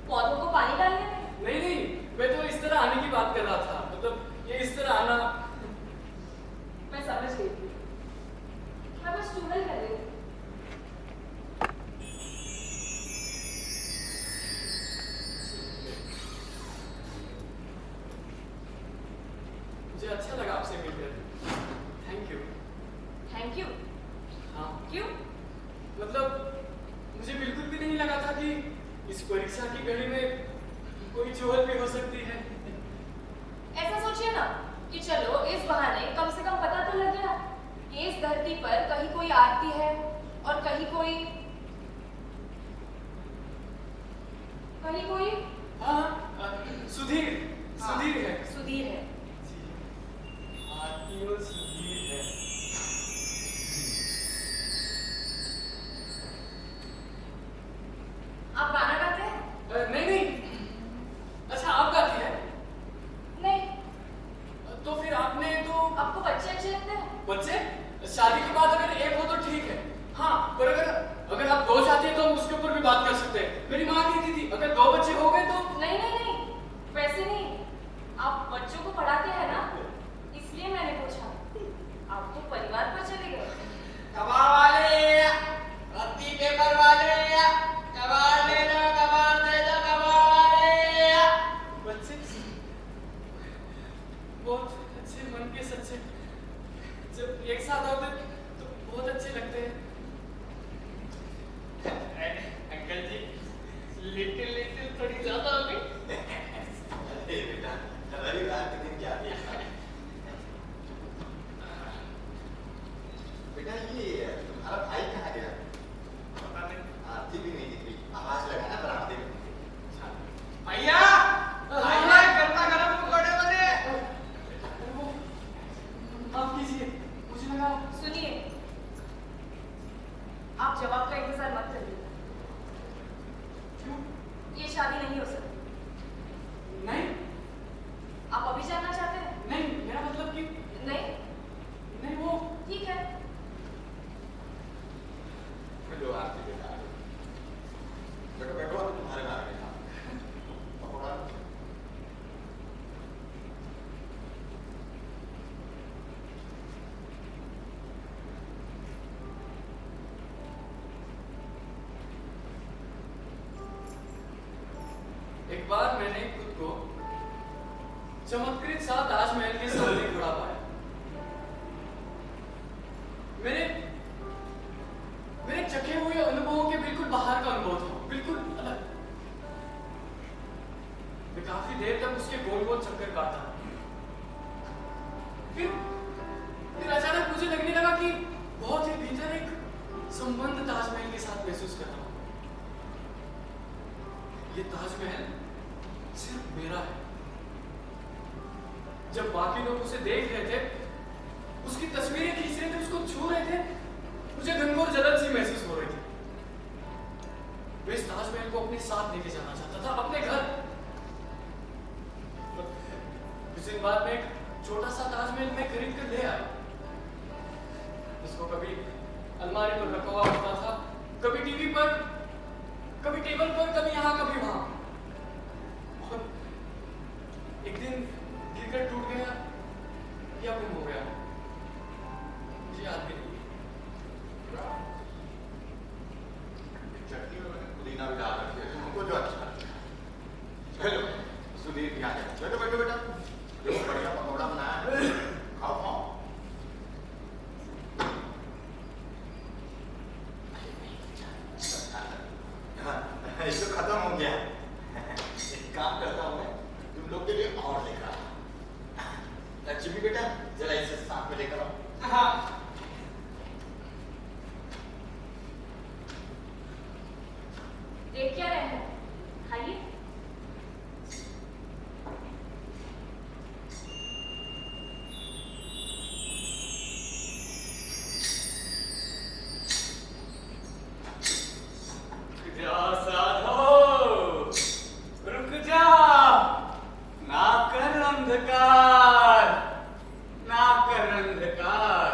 पौधों को पानी डालने में? नहीं नहीं, मैं तो इस तरह आने की बात कर रहा था। मतलब ये इस तरह आना। मैं समझ गई थी, मैं बस चुगल कर रही थी। मुझे अच्छा लगा आपसे मिलकर। Thank you. Thank you? हाँ, क्यों? मतलब मुझे बिल्कुल भी नहीं लगा था कि इस परीक्षा की घड़ी में कोई चोर भी हो सकती है। ऐसा सोचिए ना कि चलो इस बहाने कम से कम पता तो लग गया कि इस धरती पर कहीं कोई आरती है और कहीं कोई हाँ, सुधीर। हाँ, सुधीर है। सुधीर है। आरती और सुधीर है। आप गाना गाते हैं? नहीं नहीं। अच्छा, आप गाती है? नहीं। तो फिर आपने तो आपको बच्चे अच्छे लगते हैं? बच्चे शादी के बाद अगर एक हो तो ठीक है। हाँ, पर अगर आप दो चाहते हैं तो हम उसके ऊपर भी बात कर सकते हैं। मेरी माँ कहती थी अगर दो बच्चे हो गए तो। नहीं नहीं नहीं, वैसे नहीं। आप बच्चों को पढ़ाते हैं ना, इसलिए मैंने पूछा। आप तो परिवार पर चले गए। कबाड़ वाले, रत्ती पेपर वाले, कबाड़ ले लो, कबाड़ दे दो, कबाड़ वाले। बच्चे बहुत अच्छे, मन के सच्चे, जब एक साथ होते तो बहुत अच्छे लगते हैं। अंकल जी, लिटिल लिटिल थोड़ी ज्यादा हो गई। अरे बेटा, रविवार के दिन क्या देखा? बेटा ये तुम्हारा भाई कहाँ गया? पता नहीं। आरती भी नहीं दिख रही। आवाज लगाना बरामदे में। भैया, भैया गर्मा गर्म पकौड़े बने। वो माफ कीजिए, मुझे लगा। सुनिए, आप जवाब का इंतजार मत करिए। क्यों? ये शादी नहीं हो सकती। नहीं आप अभी जानना चाहते हैं? नहीं, मेरा मतलब कि नहीं? नहीं, वो ठीक है। लो आरती बेटा, बैठो बैठो, अभी तुम्हारे बारे में था। पकौड़ा एक बार मैंने खुद को चमत्कृत सा ताजमहल के सामने खड़ा पाया। मेरे मेरे चखे हुए अनुभवों के बिल्कुल बाहर का अनुभव था, बिल्कुल अलग। मैं काफी देर तक उसके गोल गोल चक्कर काटा। फिर अचानक मुझे लगने लगा कि बहुत ही भीतर एक संबंध ताजमहल के साथ महसूस कर रहा हूं। ये ताजमहल सिर्फ मेरा है। जब बाकी लोग उसे देख रहे थे, उसकी तस्वीरें खींच रहे थे, उसको छू रहे थे, मुझे घनघोर जलन सी महसूस हो रही थी। मैं इस ताजमहल को अपने साथ लेके जाना चाहता था, अपने घर। कुछ दिन बाद में एक छोटा सा ताजमहल मैं खरीद कर ले आया। इसको कभी अलमारी पर रखा हुआ होता था, कभी टीवी पर, कभी टेबल पर, कभी यहाँ कभी वहां। और एक दिन गिरकर टूट गया या गुम हो गया, मुझे याद भी नहीं। चटनी में पुदीना भी डाल रखी है, तुमको जो अच्छा लगता है। हेलो, सुधीर यहाँ है। बैठो बैठो बेटा, देखो बढ़िया पकौड़ा बनाया है, खाओ खाओ। हाँ, ये तो खत्म हो गया। एक काम करता हूँ मैं, तुम लोग के लिए और लेकर आता। लक्ष्मी बेटा, जरा इसे साथ में लेकर आओ। हाँ। देख क्या रहे हैं? खाइए। जा साधो, रुक जा, ना कर अंधकार, ना कर अंधकार।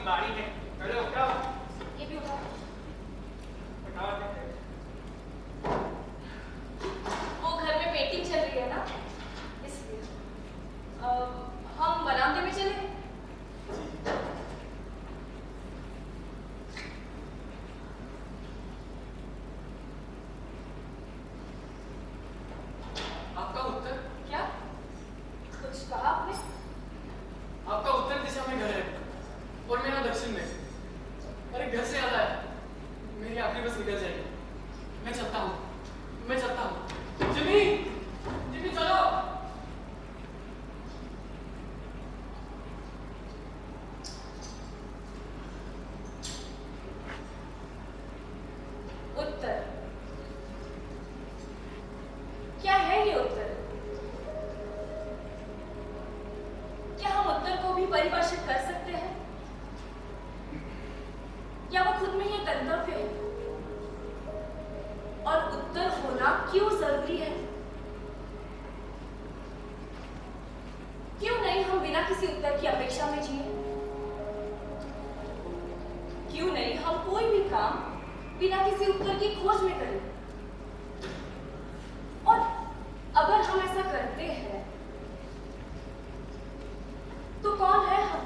गाड़ी है, चलो उठाओ। ये भी उठाओ। उठाओ दे। वो घर में पेंटिंग चल रही है ना, इसलिए हम बरामदे में चले। आपका उत्तर? क्या कुछ कहा आपने? आपका उत्तर दिशा में घर है और मेरा दक्षिण में। अरे घर से याद आया, मेरी आखिरी बस निकल जाएगी। मैं चलता हूँ। जिमी, जिमी चलो। उत्तर क्या है ये उत्तर? क्या हम उत्तर को भी परिभाषित कर सकते हैं, या वो खुद में ही एक गंतव्य है? और उत्तर होना क्यों जरूरी है? क्यों नहीं हम बिना किसी उत्तर की अपेक्षा में जिए? क्यों नहीं हम कोई भी काम बिना किसी उत्तर की खोज में करें? और अगर हम ऐसा करते हैं तो कौन है हम?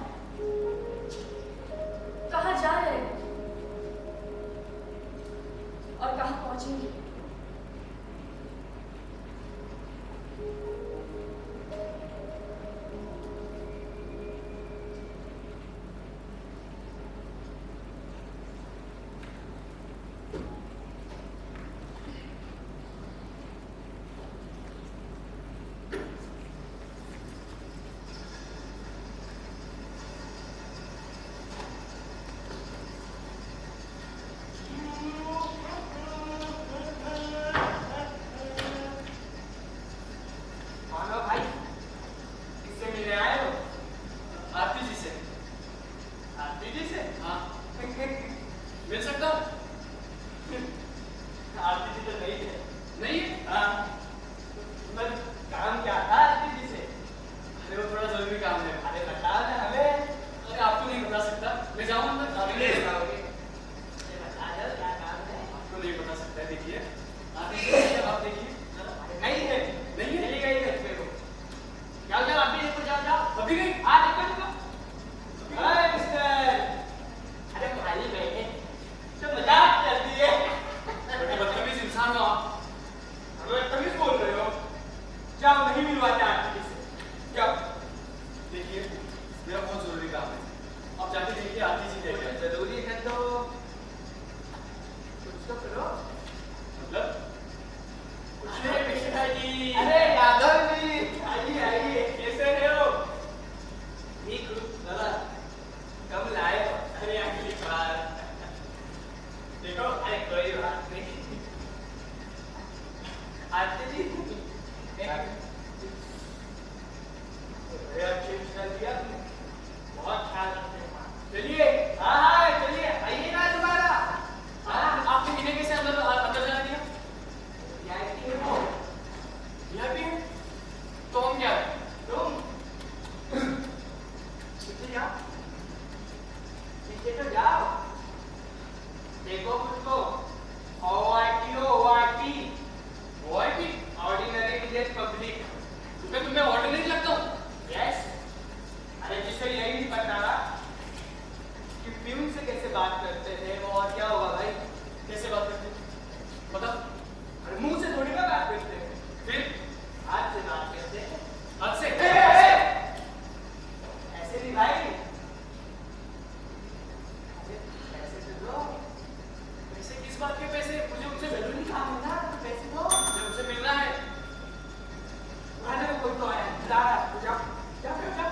कहां जा रहे हैं और कहां पहुंचेंगे? मिल सकता हूँ? आरती जी तो नहीं है। नहीं है? हाँ, पर काम क्या था आरती जी से? अरे वो थोड़ा जरूरी काम है। अरे बताओ ना हमें। अरे आपको नहीं बता सकता, मैं जाऊँ अंदर? आप नहीं नहीं बताओगे? अरे बता दो क्या काम है? आपको नहीं बता सकता है। देखिए आप देखिए। नहीं है, नहीं है? चली गई है इसमें वो। जाओ जाओ अभी देखो, जाओ जाओ। अभी गई? हाँ देखो देखो। अरे मिस्टर, अरे खाली बैठे तो मजाक करती है। बड़े बदतमीज इंसान हो आप। हमें तमीज बोल रहे हो? जाओ, नहीं मिलवाता आरती से। जाओ। देखिए मेरा बहुत जरूरी काम है, आप जाके देखिए आरती जी देख रहे हैं। जरूरी है तो कुछ तो करो। मतलब अरे कृष्णा जी, अरे यादव जी, आइए आइए, कैसे हो? ठीक हूँ दादा। कब लाए हो? अरे अगली बार देखो। अरे कोई बात नहीं। आरती जी कृष्णा जी आपने बहुत ख्याल रखते हैं। चलिए, हाँ हाँ चलिए, आइए ना दोबारा। आपने इन्हें कैसे अंदर जाने दिया? VIP है वो। VIP है? तो हम क्या है? तुम पीछे जाओ, पीछे तो जाओ। देखो मुझको। OIP OIP? Ordinary village public. मैं तुम्हें ऑर्डिनरी लगता हूँ? यस। अरे जिसको यही नहीं पता कि प्यून से कैसे बात करते थे वो, और क्या होगा भाई? कैसे बात करते हैं? बताओ। अरे मुंह से थोड़ी ना बात करते हैं, फिर हाथ से बात करते हैं। हाथ से? ऐसे नहीं भाई, पैसे तो दो। पैसे किस बात के पैसे? मुझे उनसे जरूरी काम है ना, तो पैसे दो। मुझे उनसे मिलना है। अरे कोई तो आया, जाओ जाओ जाओ जाओ।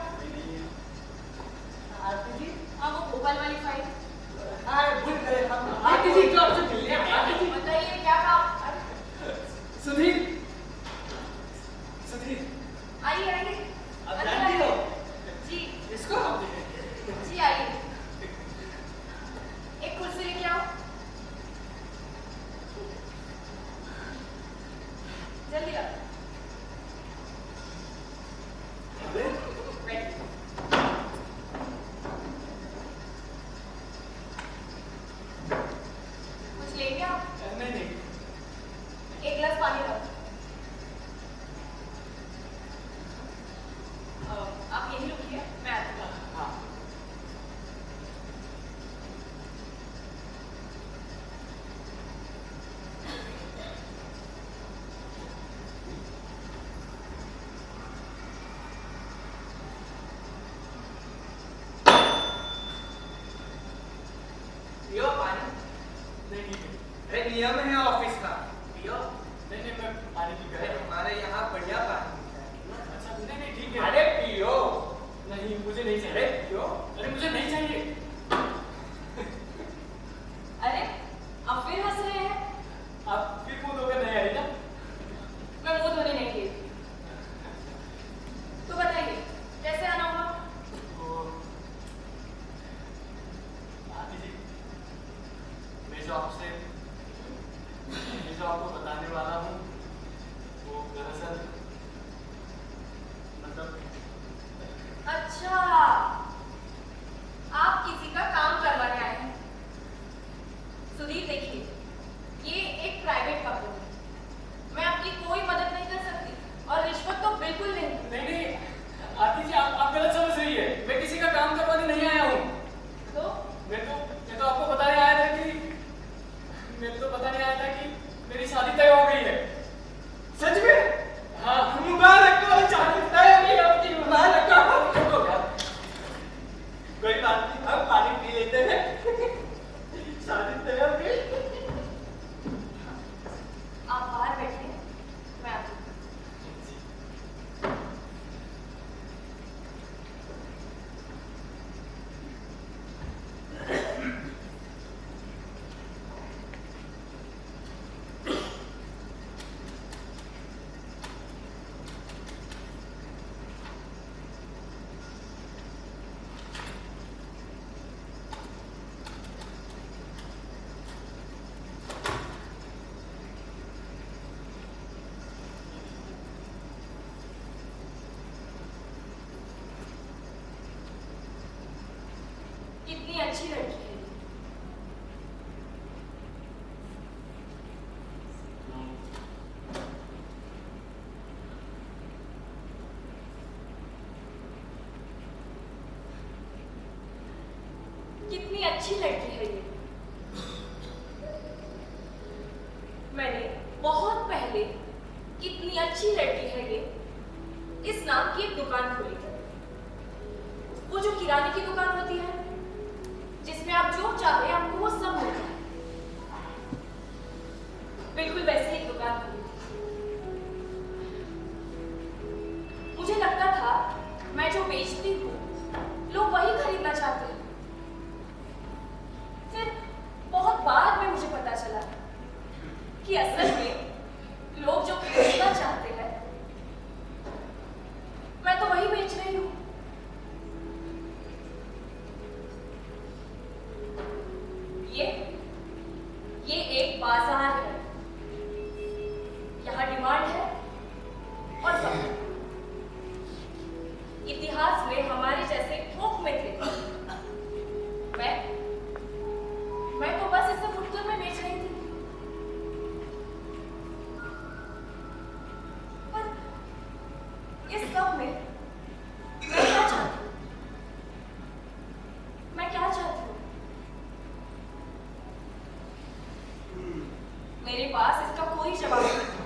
आरती जी, हाँ वो भोपाल वाली फाइल। अरे भूल गए हम। आरती जी क्यों आपसे मिलने आए? आरती जी बताइए क्या काम? सुधीर, सुधीर, आइए आइए। अब अंदर जानती हो? आइए। जी इसको हम देखेंगे। जी आइए। एक कुर्सी लेके आओ। जल्दी आओ। बैठ। पियो पानी। नहीं ठीक है। अरे नियम है ऑफिस का, पियो। नहीं नहीं मैं पानी पी अरे कर। हमारे यहाँ बढ़िया पानी मिलता है। अच्छा नहीं नहीं ठीक है। अरे पियो। नहीं मुझे नहीं अरे चाहिए। पियो। अरे मुझे नहीं चाहिए। अरे अब फिर हंस रहे हैं। आप फिर मुंह धोकर नहीं आई ना? मैं मुंह धोने नहीं गई। तो बताइए कैसे आना हुआ? तो आती जी, मैं जो आपको बताने वाला हूँ वो दरअसल मतलब अच्छा, आप किसी का काम करवाने आए हैं। सुधीर देखिए, ये एक प्राइवेट कंपनी है। मैं आपकी कोई मदद नहीं कर सकती और रिश्वत तो बिल्कुल नहीं। नहीं नहीं आती जी आप गलत समझ रही है। मैं किसी का काम करवाने नहीं आया हूँ। तो मैं तो आपको बताने आया था कि मेरी शादी तय हो गई है। सच में? हाँ मुबारक हो, शादी तय हो गई आपकी, मुबारक हो। तो क्या? कोई बात नहीं, हम पानी पी लेते हैं। शादी तय हो गई। आप बाहर बैठिए, मैं आती हूँ। कितनी अच्छी लड़की है ये। कितनी अच्छी लड़की है ये। मैंने बहुत पहले कितनी अच्छी लड़की है ये इस नाम की एक दुकान खोली थी। वो जो किराने की दुकान होती है जिसमें आप जो चाहे आपको वो सब मिलता है, बिल्कुल वैसे ही दुकान खोली थी। मुझे लगता था मैं जो बेचती हूँ लोग वही खरीदना चाहते हैं। फिर बहुत बाद में मुझे पता चला कि असल में लोग जो खरीदना चाहते हैं मैं तो वही बेच रही हूँ। ये एक बाजार है। यहाँ डिमांड है और सप्लाई। इतिहास में हमारे जैसे थोक में थे। मैं तो बस इसे फुटकर में बेच रही थी। पर इस सब में मैं क्या चाहती हूँ? मैं क्या चाहती हूँ? मेरे पास इसका कोई जवाब नहीं।